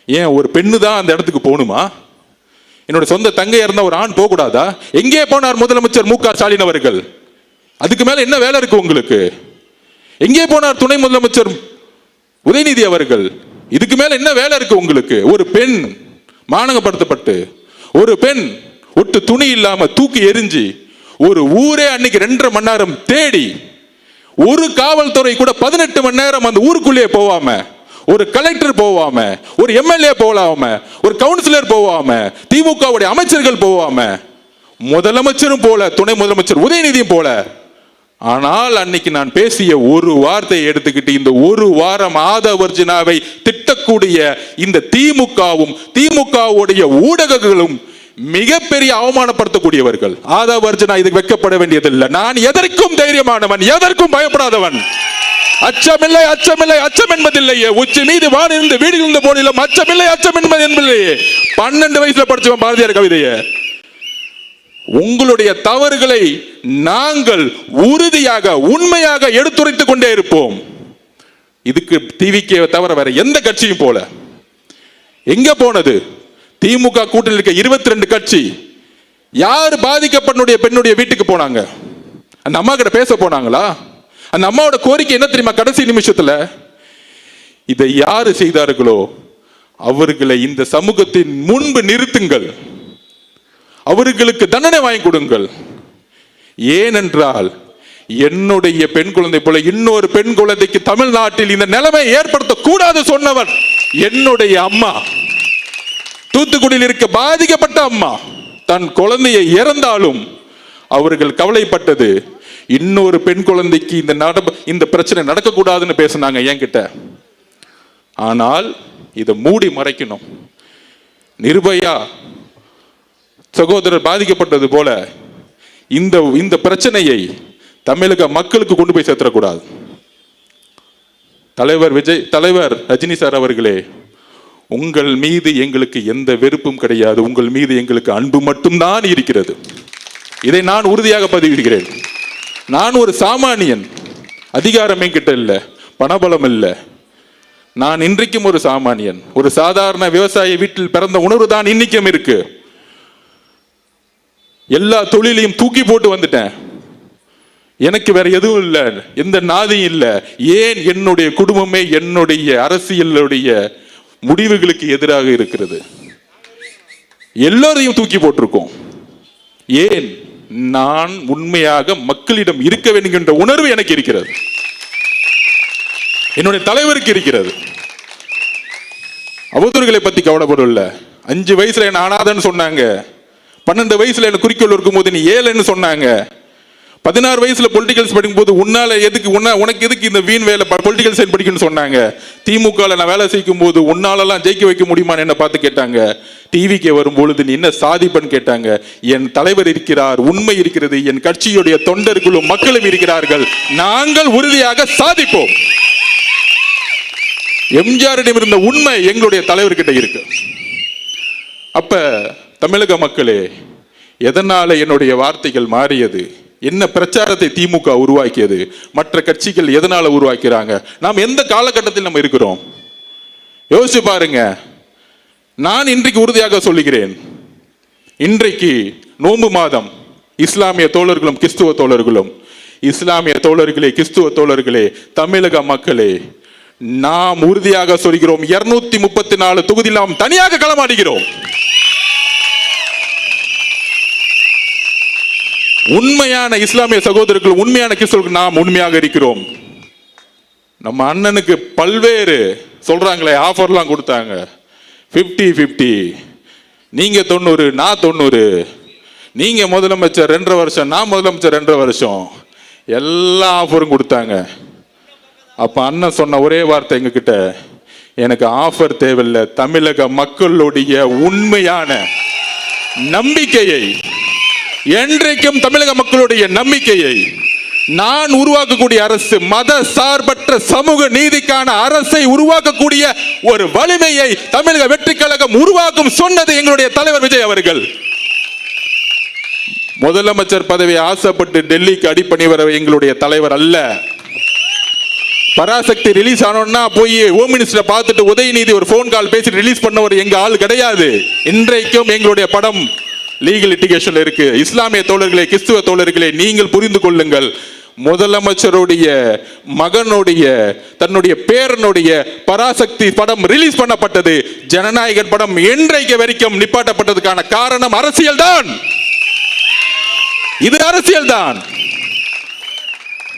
ஏன் ஒரு பெண்ணு தான் அந்த இடத்துக்கு போகணுமா? என்னோட சொந்த தங்கையா இருந்தா ஒரு ஆண் போக கூடாதா? எங்கே போனார் முதலமைச்சர் மு க ஸ்டாலின் அவர்கள்? அதுக்கு மேல என்ன வேலை இருக்கு உங்களுக்கு? எங்கே போனார் துணை முதலமைச்சர் உதயநிதி அவர்கள்? இதுக்கு மேல என்ன வேலை இருக்கு உங்களுக்கு? ஒரு பெண் மானங்கப்படுத்தப்பட்டு, ஒரு பெண் ஒட்டு துணி இல்லாம தூக்கி எரிஞ்சு, ஒரு ஊரே அன்னைக்கு 2.5 மணி நேரம் தேடி, ஒரு காவல்துறை கூட 18 மணி நேரம் அந்த ஊருக்குள்ளே போவாம, ஒரு கலெக்டர் போவாம, ஒரு எம்எல்ஏ போகாம, ஒரு கவுன்சிலர் போவாம, திமுகவுடைய அமைச்சர்கள் போவாம, முதலமைச்சரும் போல, துணை முதலமைச்சர் உதயநிதியும் போல. ஆனால் அன்னைக்கு நான் பேசிய ஒரு வார்த்தையை எடுத்துக்கிட்டு இந்த ஒரு வாரம் ஆதவர்ஜினாவை திட்டக்கூடிய இந்த திமுகவும் திமுகவுடைய ஊடகங்களும் மிகப்பெரிய அவமானப்படுத்தக்கூடியவர்கள். ஆதவ அர்ஜுனா இதுக்கு வெட்கப்பட வேண்டியதில்லை. நான் எதற்கும் தைரியமானவன், எதற்கும் பயப்படாதவன். அச்சமில்லை அச்சமில்லை அச்சம் என்பதில்லையே. உச்சி மீது வான் இருந்து வீடு இருந்த போதிலும் அச்சமில்லை அச்சம் என்பதில்லையே. 12 வயசுல படிச்சவன் பாரதியார் கவிதையை. உங்களுடைய தவறுகளை நாங்கள் உறுதியாக உண்மையாக எடுத்துரைத்துக் கொண்டே இருப்போம். இதுக்கு டிவிக்கே தவிர வேற எந்த கட்சியும் போல. எங்க போனது? திமுக கூட்டணியில் இருக்க 22 கட்சி யார் பாதிக்கப்பட்ட பெண்ணுடைய வீட்டுக்கு போனாங்க? அந்த அம்மா கிட்ட பேச போனாங்களா? அந்த அம்மாவோட கோரிக்கை என்ன தெரியுமா? கடைசி நிமிஷத்துல இதை யாரு செய்தார்களோ அவர்களை இந்த சமூகத்தின் முன்பு நிறுத்துங்கள், அவர்களுக்கு தண்டனை வாங்கி கொடுங்கள். ஏனென்றால் என்னுடைய பெண் குழந்தை போல இன்னொரு பெண் குழந்தைக்கு தமிழ்நாட்டில் இந்த நிலைமை ஏற்படுத்த கூடாது சொன்னவர் என்னுடைய அம்மா. தூத்துக்குடியில் இருக்க பாதிக்கப்பட்ட அம்மா தன் குழந்தையை இறந்தாலும் அவர்கள் கவலைப்பட்டது இன்னொரு பெண் குழந்தைக்கு இந்த பிரச்சனை நடக்கக்கூடாதுன்னு பேசினாங்க என்கிட்ட. ஆனால் இதை மூடி மறைக்கணும். நிர்பயா சகோதரர் பாதிக்கப்பட்டது போல இந்த பிரச்சனையை தமிழக மக்களுக்கு கொண்டு போய் சேர்த்தக்கூடாது. தலைவர் ரஜினி சார் அவர்களே, உங்கள் மீது எங்களுக்கு எந்த வெறுப்பும் கிடையாது. உங்கள் மீது எங்களுக்கு அன்பு மட்டும்தான் இருக்கிறது. இதை நான் உறுதியாக பதிவிடுகிறேன். நான் ஒரு சாமானியன், அதிகாரம் என்கிட்ட இல்லை, பணபலம் இல்லை. நான் இன்றைக்கும் ஒரு சாமானியன், ஒரு சாதாரண விவசாய வீட்டில் பிறந்த உணர்வு தான் இன்னைக்கும் இருக்கு. எல்லா தொழிலையும் தூக்கி போட்டு வந்துட்டேன். எனக்கு வேற எதுவும் இல்லை, எந்த நாதியும் இல்லை. ஏன்? என்னுடைய குடும்பமே என்னுடைய அரசியலுடைய முடிவுகளுக்கு எதிராக இருக்கிறது. எல்லோரையும் தூக்கி போட்டிருக்கோம். ஏன்? நான் உண்மையாக மக்களிடம் இருக்க வேண்டும் என்ற உணர்வு எனக்கு இருக்கிறது, என்னுடைய தலைவருக்கு இருக்கிறது. அவதூறுகளை பத்தி கவலைப்படல. 5 வயசுல என்ன அனாதன்னு சொன்னாங்க. 12 வயசுல என்ன குறிக்கோள் இருக்கும்போது நீ ஏழைன்னு சொன்னாங்க. 16 வயசுல பொலிட்டிக்கல்ஸ் படிக்கும் போது உனக்கு எதுக்கு இந்த வீண் வேலை பொலிட்டிக்கல் சயின்ஸ் படிக்கணும்னு சொன்னாங்க. திமுக நான் வேலை செய்யும் போது உன்னாலெல்லாம் ஜெயிக்க வைக்க முடியுமான்னு என்ன பார்த்து கேட்டாங்க. டிவிக்கு வரும்பொழுது நீ என்ன சாதிப்பன்னு கேட்டாங்க. என் தலைவர் இருக்கிறார், உண்மை இருக்கிறது, என் கட்சியுடைய தொண்டர்களும் மக்களும் இருக்கிறார்கள், நாங்கள் உறுதியாக சாதிப்போம். எம்ஜிஆரிடம் இருந்த உண்மை எங்களுடைய தலைவர்கிட்ட இருக்கு. அப்ப தமிழக மக்களே, எதனால என்னுடைய வார்த்தைகள் மாறியது? என்ன பிரச்சாரத்தை திமுக உருவாக்கியது? மற்ற கட்சிகள் எதனால உருவாக்கிறாங்க? நாம் எந்த காலகட்டத்தில் நம்ம இருக்கிறோம் யோசிச்சு பாருங்க. நான் இன்றைக்கு உறுதியாக சொல்லுகிறேன், இன்றைக்கு நோன்பு மாதம். இஸ்லாமிய தோழர்களும் கிறிஸ்துவ தோழர்களும், இஸ்லாமிய தோழர்களே, கிறிஸ்துவ தோழர்களே, தமிழக மக்களே, நாம் உறுதியாக சொல்கிறோம், 234 தொகுதியில் நாம் தனியாக களமாடுகிறோம். உண்மையான இஸ்லாமிய சகோதரர்கள், உண்மையான கிறிஸ்தவர்கள் நாம் உண்மையாக இருக்கிறோம். நம்ம அண்ணனுக்கு பல்வேறு சொல்றாங்களே ஆஃபர்லாம் கொடுத்தாங்க. 50-50, நீங்க 90 நான் 90, நீங்க முதலமைச்சர் 2.5 வருஷம் நான் முதலமைச்சர் 2.5 வருஷம், எல்லா ஆஃபரும் கொடுத்தாங்க. அப்ப அண்ணன் சொன்ன ஒரே வார்த்தை எங்ககிட்ட, எனக்கு ஆஃபர் தேவையில்லை, தமிழக மக்களுடைய உண்மையான நம்பிக்கையை, என்றைக்கும் தமிழக மக்களுடைய நம்பிக்கையை நான் உருவாக்கக்கூடிய அரசு, மத சார்பற்ற சமூக நீதிக்கான அரசை உருவாக்கக்கூடிய ஒரு வலிமையை தமிழக வெற்றி கழகம் உருவாக்கும் சொன்னது எங்களுடைய தலைவர் விஜய் அவர்கள். முதலமைச்சர் பதவியை ஆசைப்பட்டு டெல்லிக்கு அடிப்பணி வர எங்களுடைய தலைவர் அல்ல. பராசக்தி ரிலீஸ் ஆனோம்னா போய் ஹோம் மினிஸ்டர் பார்த்துட்டு உதயநிதி ஒரு போன் கால் பேசி ரிலீஸ் பண்ணவர் எங்க ஆள் கிடையாது. இன்றைக்கும் எங்களுடைய படம் லீகல் லிட்டிகேஷன்ல இருக்கு. இஸ்லாமிய தோழர்களே, கிறிஸ்துவ தோழர்களே, நீங்கள் புரிந்து கொள்ளுங்கள். முதலமைச்சருடைய மகனுடைய தன்னுடைய பேரனுடைய பராசக்தி படம் ரிலீஸ் பண்ணப்பட்டது. ஜனநாயகன் படம் இன்றைக்கு வரைக்கும் நிப்பாட்டப்பட்டதுக்கான காரணம் அரசியல் தான். இது அரசியல் தான்.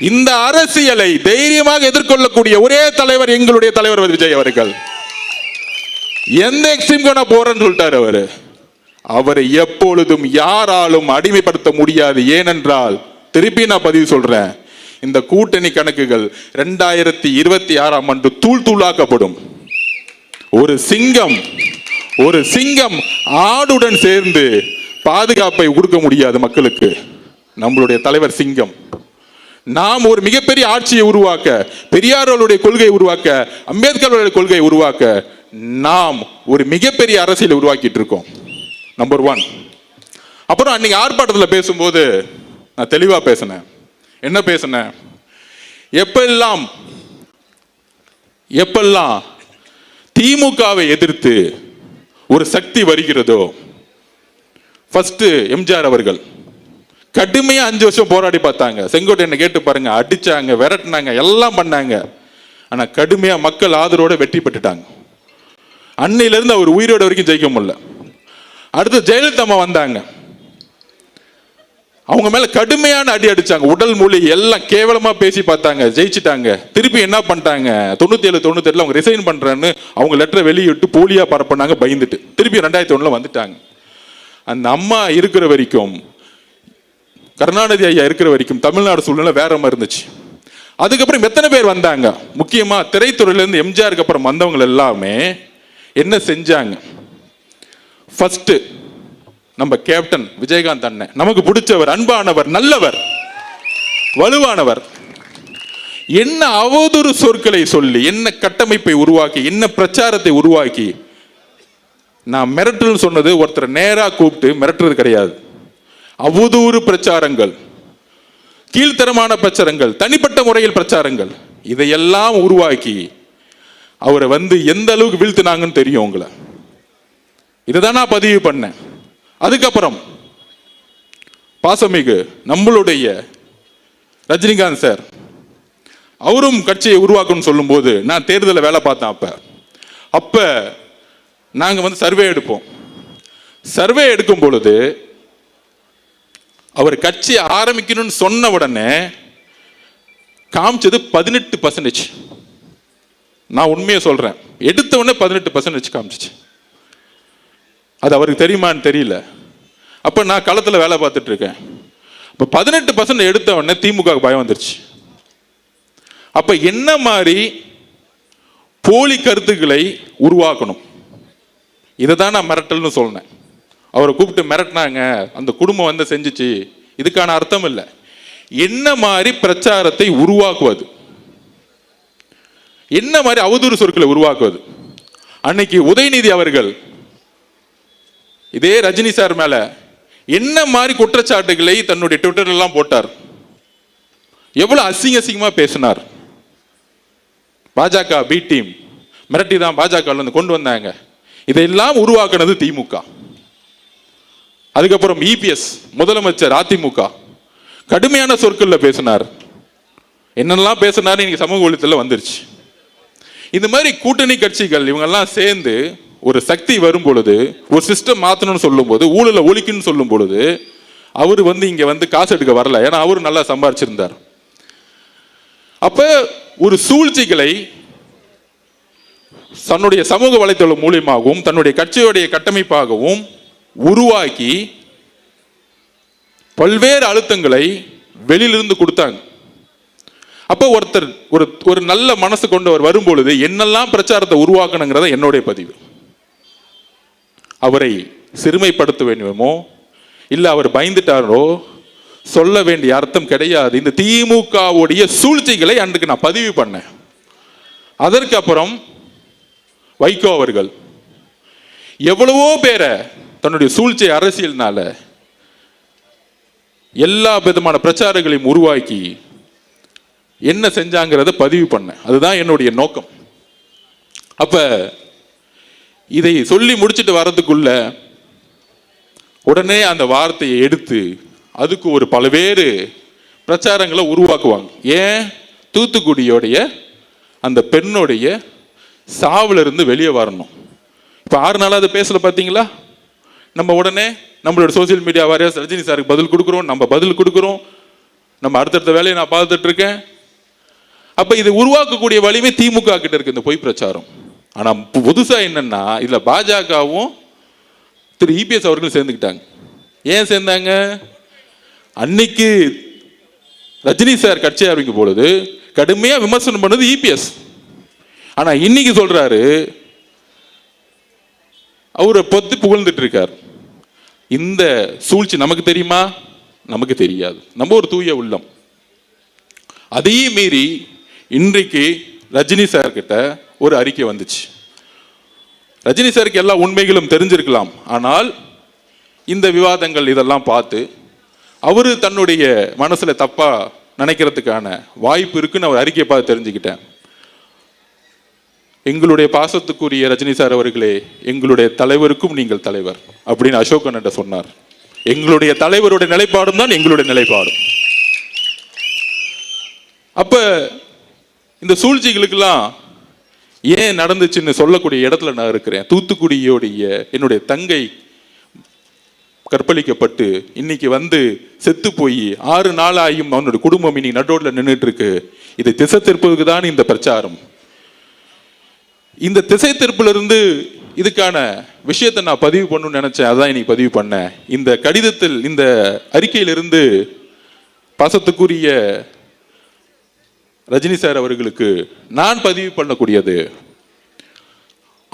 இந்த அரசியலை தைரியமாக எதிர்கொள்ளக்கூடிய ஒரே தலைவர் எங்களுடைய தலைவர் விஜய் அவர்கள். எந்த எக்ஸ்ட்ரீம் போறேன்னு சொல்லிட்டாரு அவரை எப்பொழுதும் யாராலும் அடிமைப்படுத்த முடியாது. ஏனென்றால் திருப்பி நான் பதிவு சொல்றேன், இந்த கூட்டணி கணக்குகள் 2026 ஆண்டு தூள் தூளாக்கப்படும். ஒரு சிங்கம் ஒரு சிங்கம் ஆடுடன் சேர்ந்து பாதுகாப்பை கொடுக்க முடியாது மக்களுக்கு. நம்மளுடைய தலைவர் சிங்கம். நாம் ஒரு மிகப்பெரிய ஆட்சியை உருவாக்க, பெரியார் அவர்களுடைய கொள்கையை உருவாக்க, அம்பேத்கர் அவர்களுடைய கொள்கையை உருவாக்க நாம் ஒரு மிகப்பெரிய அரசியலை உருவாக்கிட்டு இருக்கோம். நம்பர் 1. அப்புறம் அன்னைக்கு ஆர்ப்பாட்டத்தில் பேசும்போது நான் தெளிவா பேசினேன். என்ன பேசினேன்? எப்பெல்லாம் திமுகவை எதிர்த்து ஒரு சக்தி வருகிறதோ, ஃபர்ஸ்ட் எம்ஜிஆர் அவர்கள் கடுமையா 5 வருஷம் போராடி பார்த்தாங்க. செங்கோட்டையனை கேட்டு பாருங்க, அடிச்சாங்க, விரட்டினாங்க, எல்லாம் பண்ணாங்க. ஆனா கடுமையா மக்கள் ஆதரவோட வெற்றி பெற்றுட்டாங்க. அன்னையிலிருந்து அவர் உயிரோட வரைக்கும் ஜெயிக்க முடியல. அடுத்து ஜெயலலிதா அம்மா வந்தாங்க. அவங்க மேல கடுமையான அடி அடிச்சாங்க. உடல் மொழி எல்லாம் கேவலமா பேசி பார்த்தாங்க, ஜெயிச்சிட்டாங்க. திருப்பி என்ன பண்ணிட்டாங்க? 97, 98 அவங்க ரிசைன் பண்றேன்னு அவங்க லெட்டரை வெளியிட்டு போலியா பரப்பினாங்க, பயந்துட்டு. திருப்பி 2001 வந்துட்டாங்க. அந்த அம்மா இருக்கிற வரைக்கும், கருணாநிதி ஐயா இருக்கிற வரைக்கும் தமிழ்நாடு சூழ்நிலை வேற மாதிரி இருந்துச்சு. அதுக்கப்புறம் எத்தனை பேர் வந்தாங்க? முக்கியமா திரைத்துறையில இருந்து எம்ஜிஆருக்கு அப்புறம் வந்தவங்க எல்லாமே என்ன செஞ்சாங்க? ஃபர்ஸ்ட் நம்ம கேப்டன் விஜயகாந்த் அண்ணன், நமக்கு பிடிச்சவர், அன்பானவர், நல்லவர், வலுவானவர். என்ன அவதூறு சொற்களை சொல்லி, என்ன கட்டமைப்பை உருவாக்கி, என்ன பிரச்சாரத்தை உருவாக்கி, நான் மிரட்டல் சொன்னது ஒருத்தர் நேரா கூப்பிட்டு மிரட்டுறது கிடையாது. அவதூறு பிரச்சாரங்கள், கீழ்த்தரமான பிரச்சாரங்கள், தனிப்பட்ட முறையில் பிரச்சாரங்கள், இதையெல்லாம் உருவாக்கி அவரை எந்த அளவுக்கு வீழ்த்தினாங்கன்னு தெரியும் உங்களை. இதைதான் நான் பதிவு பண்ணேன். அதுக்கப்புறம் பாசமிகு நம்மளுடைய ரஜினிகாந்த் சார், அவரும் கட்சியை உருவாக்கணும்னு சொல்லும் போது நான் தேர்தலில் வேலை பார்த்தேன். அப்ப நாங்க சர்வே எடுப்போம். சர்வே எடுக்கும் பொழுது அவர் கட்சி ஆரம்பிக்கணும்னு சொன்ன உடனே காமிச்சது 18%. நான் உண்மையை சொல்றேன், எடுத்த உடனே 18% காமிச்சிச்சு. அது அவருக்கு தெரியுமான்னு தெரியல. அப்ப நான் களத்தில் வேலை பார்த்துட்டு இருக்கேன். இப்போ 18% எடுத்த உடனே திமுக பயம் வந்துருச்சு. அப்ப என்ன மாதிரி போலி கருத்துக்களை உருவாக்கணும், இதை தான் நான் மிரட்டல்னு சொன்னேன். அவரை கூப்பிட்டு மிரட்டினாங்க, அந்த குடும்பம் செஞ்சிச்சு, இதுக்கான அர்த்தம் இல்லை. என்ன மாதிரி பிரச்சாரத்தை உருவாக்குவது, என்ன மாதிரி அவதூறு சொற்களை உருவாக்குவது. அன்னைக்கு உதயநிதி அவர்கள் இதே ரஜினி சார் மேல என்ன மாதிரி குற்றச்சாட்டுகளை தன்னுடைய ட்விட்டர் எல்லாம் போட்டார், எவ்வளவு அசிங்கமா பேசினார். பாஜக பி டீம் மிரட்டி தான் பாஜக கொண்டு வந்தாங்க. இதையெல்லாம் உருவாக்குனது திமுக. அதுக்கப்புறம் இபிஎஸ் முதலமைச்சர் அதிமுக கடுமையான சொற்கள்ல பேசினார். என்னெல்லாம் பேசினார் இன்னைக்கு சமூக ஊடகத்தில் வந்துருச்சு. இந்த மாதிரி கூட்டணி கட்சிகள் இவங்கெல்லாம் சேர்ந்து ஒரு சக்தி வரும் பொழுது, ஒரு சிஸ்டம் மாற்றணும்னு சொல்லும் போது, ஊழலை ஒழிக்கணும்னு சொல்லும் பொழுது, அவர் இங்க காசு எடுக்க வரல. ஏன்னா அவரு நல்லா சம்பாதிச்சிருந்தார். அப்ப ஒரு சூழ்ச்சிகளை தன்னுடைய சமூக வலைத்தளம் மூலியமாகவும் தன்னுடைய கட்சியுடைய கட்டமைப்பாகவும் உருவாக்கி பல்வேறு அழுத்தங்களை வெளியிலிருந்து கொடுத்தாங்க. அப்போ ஒருத்தர் ஒரு நல்ல மனசு கொண்டவர் வரும்பொழுது என்னெல்லாம் பிரச்சாரத்தை உருவாக்கணுங்கிறத என்னுடைய பதிவு. அவரை சிறுமைப்படுத்த வேண்டுமோ இல்ல அவர் பயந்துட்டாரோ சொல்ல வேண்டிய அர்த்தம் கிடையாது. இந்த திமுகவுடைய சூழ்ச்சிகளை அன்றைக்கு நான் பதிவு பண்ணேன். அதற்கு அப்புறம் வைகோ அவர்கள் எவ்வளவோ பேரை தன்னுடைய சூழ்ச்சி அரசியல்னால எல்லா விதமான பிரச்சாரங்களையும் உருவாக்கி என்ன செஞ்சாங்கிறத பதிவு பண்ண. அதுதான் என்னுடைய நோக்கம். அப்ப இதை சொல்லி முடிச்சுட்டு வர்றதுக்குள்ள உடனே அந்த வார்த்தையை எடுத்து அதுக்கு ஒரு பல்வேறு பிரச்சாரங்களை உருவாக்குவாங்க. ஏன்? தூத்துக்குடியோடைய அந்த பெண்ணுடைய சாவுல இருந்து வெளியே வரணும். இப்ப 6 நாளா அது பேசல பார்த்தீங்களா? நம்ம உடனே நம்மளோட சோசியல் மீடியா வாரியா ரஜினி சாருக்கு பதில் கொடுக்குறோம், நம்ம பதில் கொடுக்குறோம், நம்ம அடுத்தடுத்த வேலையை நான் பார்த்துட்டு இருக்கேன். அப்ப இது உருவாக்கக்கூடிய வலிமை திமுக கிட்ட இருக்கு இந்த பொய் பிரச்சாரம். ஆனா புதுசா என்னன்னா இதுல பாஜகவும் திரு இபிஎஸ் அவர்கள் சேர்ந்துக்கிட்டாங்க. ஏன் சேர்ந்தாங்க? அன்னைக்கு ரஜினி சார் கட்சி ஆரம்பிக்கும் பொழுது கடுமையா விமர்சனம் பண்ணது இபிஎஸ். ஆனா இன்னைக்கு சொல்றாரு அவரை பத்தி புகழ்ந்துட்டு இருக்கார். இந்த சூழ்ச்சி நமக்கு தெரியுமா? நமக்கு தெரியாது. நம்ம ஒரு தூய உள்ளம். அதையும் மீறி இன்றைக்கு ரஜினி சார் கிட்ட ஒரு அறிக்கை வந்துச்சு. ரஜினி சாருக்கு எல்லா உண்மைகளும் தெரிஞ்சிருக்கலாம். ஆனால் இந்த விவாதங்கள் இதெல்லாம் பார்த்து அவரு தன்னுடைய மனசுல தப்பா நினைக்கிறதுக்கான வாய்ப்பு இருக்குன்னு அவர் அறிக்கையை பார்த்து தெரிஞ்சுக்கிட்டேன். எங்களுடைய பாசத்துக்குரிய ரஜினி சார் அவர்களே, எங்களுடைய தலைவருக்கும் நீங்கள் தலைவர் அப்படின்னு அசோகன் சொன்னார். எங்களுடைய தலைவருடைய நிலைப்பாடும் தான் எங்களுடைய நிலைப்பாடும். அப்ப இந்த சூழ்ச்சிகளுக்கெல்லாம் ஏன் நடந்துச்சுன்னு சொல்லக்கூடிய இடத்துல நான் இருக்கிறேன். தூத்துக்குடியோடைய என்னுடைய தங்கை கற்பழிக்கப்பட்டு இன்னைக்கு வந்து செத்து போய் 6 நாள் ஆகியும் அவனுடைய குடும்பம் இன்னைக்கு நட்டோட்ல நின்றுட்டு இருக்கு. இதை திசை திருப்பதுக்கு தான் இந்த பிரச்சாரம். இந்த திசை திருப்புல இருந்து இதுக்கான விஷயத்தை நான் பதிவு பண்ணணும்னு நினைச்சேன். அதான் இன்னைக்கு பதிவு பண்ணேன். இந்த கடிதத்தில், இந்த அறிக்கையிலிருந்து பாசத்துக்குரிய ரஜினி சார் அவர்களுக்கு நான் பதிவு பண்ணக்கூடியது,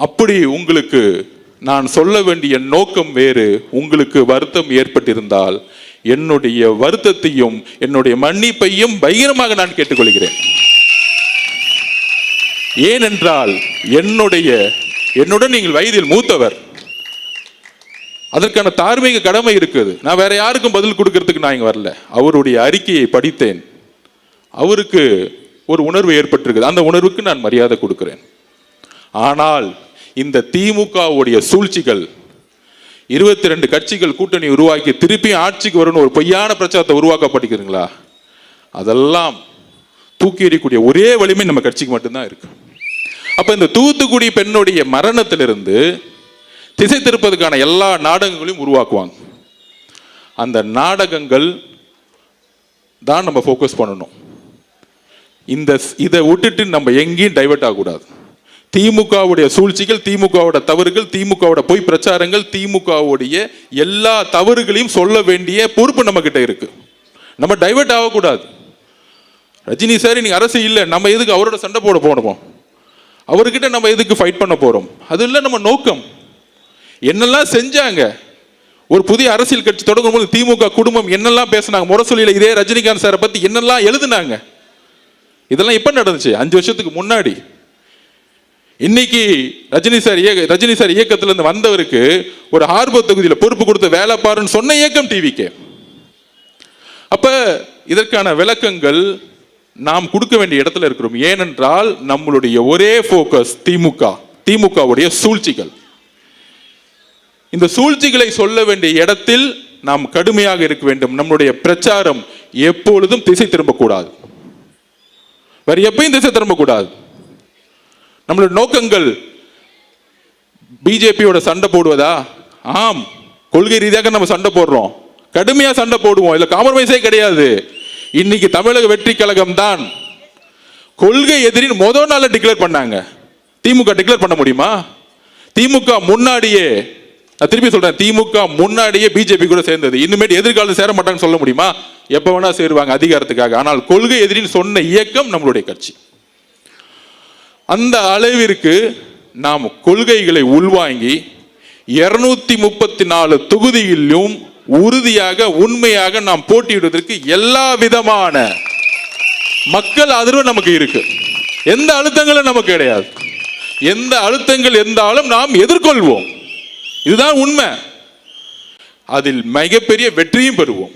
அப்படி உங்களுக்கு நான் சொல்ல வேண்டிய நோக்கம் வேறு, உங்களுக்கு வருத்தம் ஏற்பட்டிருந்தால் என்னுடைய வருத்தத்தையும் என்னுடைய மன்னிப்பையும் பகிரமாக நான் கேட்டுக்கொள்கிறேன். ஏனென்றால் என்னுடன் நீங்கள் வயதில் மூத்தவர், அதற்கான தார்மீக கடமை இருக்குது. நான் வேற யாருக்கும் பதில் கொடுக்கறதுக்கு நான் இங்க வரல. அவருடைய அறிக்கையை படித்தேன். அவருக்கு ஒரு உணர்வு ஏற்பட்டிருக்குது. அந்த உணர்வுக்கு நான் மரியாதை கொடுக்கிறேன். ஆனால் இந்த திமுகவுடைய சூழ்ச்சிகள், 22 கட்சிகள் கூட்டணி உருவாக்கி திருப்பி ஆட்சிக்கு வரணும் ஒரு பொய்யான பிரச்சாரத்தை உருவாக்கப்படுகிறீங்களா? அதெல்லாம் தூக்கி எறியக்கூடிய ஒரே வலிமை நம்ம கட்சிக்கு மட்டும்தான் இருக்கு. அப்ப இந்த தூத்துக்குடி பெண்ணுடைய மரணத்திலிருந்து திசை திருப்பதுக்கான எல்லா நாடகங்களையும் உருவாக்குவாங்க. அந்த நாடகங்கள் தான் நம்ம ஃபோக்கஸ் பண்ணணும். இதை விட்டுட்டு நம்ம எங்கேயும் டைவர்ட் ஆகக்கூடாது. திமுகவுடைய சூழ்ச்சிகள், திமுகவோட தவறுகள், திமுகவோட பொய் பிரச்சாரங்கள், திமுகவுடைய எல்லா தவறுகளையும் சொல்ல வேண்டிய பொறுப்பு நம்ம கிட்ட இருக்கு. நம்ம டைவர்ட் ஆகக்கூடாது. ரஜினி சார் இன்னைக்கு அரசு இல்லை, நம்ம எதுக்கு அவரோட சண்டை போட போனோம்? அவர்கிட்ட நம்ம எதுக்கு ஃபைட் பண்ண போறோம்? அது இல்லை நம்ம நோக்கம். என்னெல்லாம் செஞ்சாங்க? ஒரு புதிய அரசியல் கட்சி தொடங்கும் போது திமுக குடும்பம் என்னெல்லாம் பேசினாங்க? முரசொலியில இதே ரஜினிகாந்த் சாரை பத்தி என்னெல்லாம் எழுதுனாங்க? இதெல்லாம் எப்ப நடந்துச்சு? 5 வருஷத்துக்கு முன்னாடி. இன்னைக்கு ரஜினி சார் இயக்கத்துல இருந்து வந்தவருக்கு ஒரு ஹார்பர் தொகுதியில் பொறுப்பு கொடுத்து வேலை பாருன்னு சொன்ன இயக்கம் டிவிக்கு. அப்ப இதற்கான விளக்கங்கள் நாம் கொடுக்க வேண்டிய இடத்துல இருக்கிறோம். ஏனென்றால் நம்மளுடைய ஒரே போக்கஸ் திமுகவுடைய சூழ்ச்சிகள். இந்த சூழ்ச்சிகளை சொல்ல வேண்டிய இடத்தில் நாம் கடுமையாக இருக்க வேண்டும். நம்முடைய பிரச்சாரம் எப்பொழுதும் திசை திரும்பக்கூடாது. வேற எப்பயும் திசை திரும்பக்கூடாது. நம்மளுடைய நோக்கங்கள் பிஜேபியோட சண்டை போடுவதா? ஆம், கொள்கை ரீதியாக நம்ம சண்டை போடுறோம், கடுமையா சண்டை போடுவோம். இல்ல காம்ப்ரமைஸே கிடையாது. இன்னைக்கு தமிழக வெற்றி கழகம் தான் கொள்கை எதிரின்னு முதல் நாள் டிக்ளேர் பண்ணாங்க. திமுக டிக்ளேர் பண்ண முடியுமா? திமுக முன்னாடியே, நான் திருப்பி சொல்றேன், திமுக முன்னாடியே பிஜேபி கூட சேர்ந்தது. இனிமேட்டு எதிர்காலத்தில் சேர மாட்டாங்கன்னு சொல்ல முடியுமா? எப்ப வேணா சேருவாங்க அதிகாரத்துக்காக. ஆனால் கொள்கை எதிரின்னு சொன்ன இயக்கம் நம்மளுடைய கட்சி. அந்த அளவிற்கு நாம் கொள்கைகளை உள்வாங்கி 234 தொகுதியிலும் உறுதியாக உண்மையாக நாம் போட்டியிடுவதற்கு எல்லா விதமான மக்கள் ஆதரவு நமக்கு இருக்கு. எந்த அழுத்தங்களும் நமக்கு கிடையாது. எந்த அழுத்தங்கள் இருந்தாலும் நாம் எதிர்கொள்வோம். இதுதான் உண்மை. அதில் மிகப்பெரிய வெற்றியும் பெறுவோம்.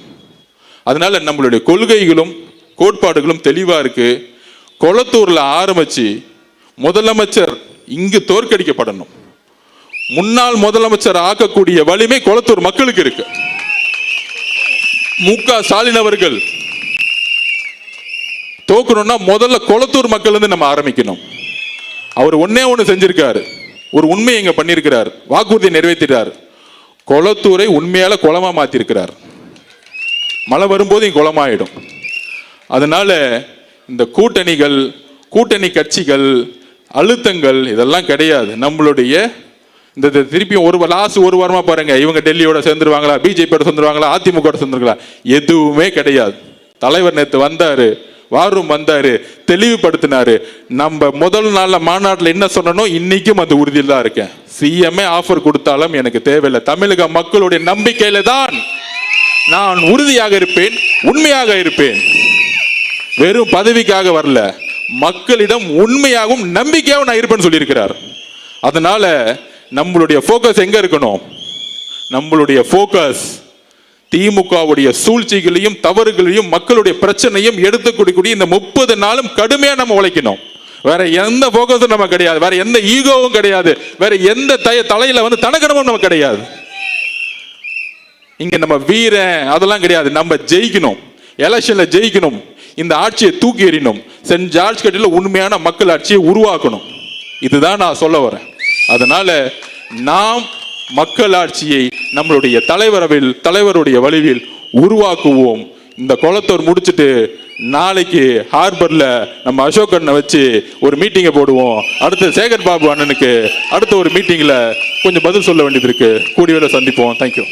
அதனால நம்மளுடைய கொள்கைகளும் கோட்பாடுகளும் தெளிவா இருக்கு. கொளத்தூர்ல ஆரம்பிச்சு முதலமைச்சர் இங்கு தோற்கடிக்கப்படணும். முன்னாள் முதலமைச்சர் ஆக்கக்கூடிய வலிமை கொளத்தூர் மக்களுக்கு இருக்கு. மு.க. ஸ்டாலின் அவர்கள் தோக்கணும்னா முதல்ல கொளத்தூர் மக்கள் இருந்து நம்ம ஆரம்பிக்கணும். அவர் ஒன்னே ஒண்ணு செஞ்சிருக்காரு, ஒரு உண்மையை இங்க பண்ணியிருக்கிறார், வாக்குறுதியை நிறைவேற்றிட்டார். கொளத்தூரை உண்மையால குளமா மாத்திருக்கிறார். மழை வரும்போது இங்க குளமாயிடும். அதனால இந்த கூட்டணி கட்சிகள் அழுத்தங்கள் இதெல்லாம் கிடையாது. நம்மளுடைய இந்த திருப்பியும் ஒரு வாரமா பாருங்க, இவங்க டெல்லியோட சேர்ந்துருவாங்களா, பிஜேபியோட சேர்ந்துருவாங்களா, அதிமுக சேர்ந்துருங்களா, எதுவுமே கிடையாது. தலைவர் நேற்று வந்தாரு, வாரும் வந்தாரு, தெளிவுபடுத்தினாரு. நம்ம முதல் நாள்ல மாநாட்டில் என்ன சொன்னோம், இன்னைக்கும் அந்த உறுதியில் தான் இருக்கேன். சிஎம்ஏ ஆஃபர் கொடுத்தாலும் எனக்கு தேவையில்லை. தமிழக மக்களுடைய நம்பிக்கையில தான் நான் உறுதியாக இருப்பேன், உண்மையாக இருப்பேன். வெறும் பதவிக்காக வரல, மக்களிடம் உண்மையாகவும் நம்பிக்கையாகவும் நான் இருப்பேன்னு சொல்லியிருக்கிறார். அதனால நம்மளுடைய போக்கஸ் எங்க இருக்கணும்? நம்மளுடைய போக்கஸ் திமுகவுடைய சூழ்ச்சிகளையும் தவறுகளையும் மக்களுடைய பிரச்சனையும் எடுத்துக்கூடிய இந்த 30 நாளும் கடுமையா நம்ம உழைக்கணும். வேற எந்த போக்கஸும் நம்ம கிடையாது, வேற எந்த ஈகோவும் கிடையாது, வேற எந்த தலையில தனக்கணமும் நம்ம கிடையாது. இங்க நம்ம வீரன் அதெல்லாம் கிடையாது. நம்ம ஜெயிக்கணும், எலெக்ஷன்ல ஜெயிக்கணும், இந்த ஆட்சியை தூக்கி எறியணும், சென்ட் ஜார்ஜ் கட்டில உண்மையான மக்கள் ஆட்சியை உருவாக்கணும். இதுதான் நான் சொல்ல வரேன். அதனால நாம் மக்கள் ஆட்சியை நம்மளுடைய தலைவருடைய வழியில் உருவாக்குவோம். இந்த குளத்தூர் முடிச்சுட்டு நாளைக்கு ஹார்பர்ல நம்ம அசோக் அண்ணனை வச்சு ஒரு மீட்டிங்கை போடுவோம். அடுத்து சேகர் பாபு அண்ணனுக்கு அடுத்த ஒரு மீட்டிங்ல கொஞ்சம் பதில் சொல்ல வேண்டியது இருக்கு. கூடிய வேளை சந்திப்போம். தேங்க்யூ.